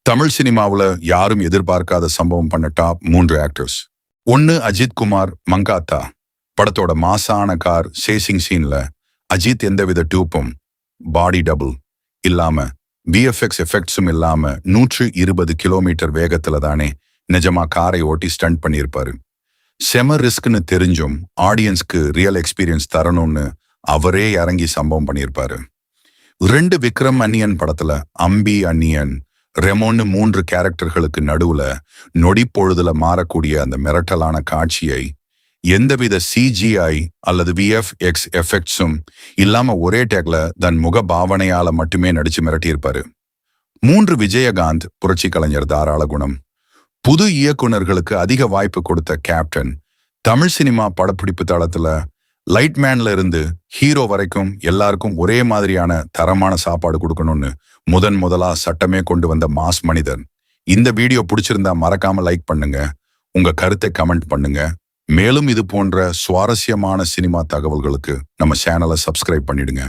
தமிழ் சினிமாவுல யாரும் எதிர்பார்க்காத சம்பவம் பண்ண டாப் 3 ஆக்டர்ஸ். ஒன்னு அஜித் குமார் மங்காத்தா. படத்தோட மாசான கார் சேசிங் சீன்ல அஜித் எந்தவித டியூப்பும் பாடி டபுள் இல்லாம விஎஃப்எக்ஸ் எஃபெக்ட்ஸும் இல்லாம 120 கிலோமீட்டர் வேகத்துல தானே நிஜமா காரை ஓட்டி ஸ்டண்ட் பண்ணியிருப்பாரு. செம ரிஸ்க்னு தெரிஞ்சும் ஆடியன்ஸ்க்கு ரியல் எக்ஸ்பீரியன்ஸ் தரணும்னு அவரே இறங்கி சம்பவம் பண்ணியிருப்பாரு. 2 விக்ரம் அன்னியன் படத்துல அம்பி அன்னியன் ரெமோன்னு 3 கேரக்டர்களுக்கு நடுவுல நொடி பொழுதுல மாறக்கூடிய அந்த மிரட்டலான காட்சியை எந்தவித சிஜிஐ அல்லது விஎஃப்எக்ஸ் எஃபெக்ட்ஸும் இல்லாம ஒரே டேக்ல தன் முக பாவனையால மட்டுமே நடிச்சு மிரட்டியிருப்பாரு. 3 விஜயகாந்த் புரட்சி கலைஞர் தாராள குணம். புது இயக்குனர்களுக்கு அதிக வாய்ப்பு கொடுத்த கேப்டன். தமிழ் சினிமா படப்பிடிப்பு தளத்துல லைட்மேன்ல இருந்து ஹீரோ வரைக்கும் எல்லாருக்கும் ஒரே மாதிரியான தரமான சாப்பாடு கொடுக்கணும்னு முதலா சட்டமே கொண்டு வந்த மாஸ் மனிதன். இந்த வீடியோ பிடிச்சிருந்தா மறக்காம லைக் பண்ணுங்க, உங்க கருத்தை கமெண்ட் பண்ணுங்க. மேலும் இது போன்ற சுவாரஸ்யமான சினிமா தகவல்களுக்கு நம்ம சேனலை சப்ஸ்கிரைப் பண்ணிடுங்க.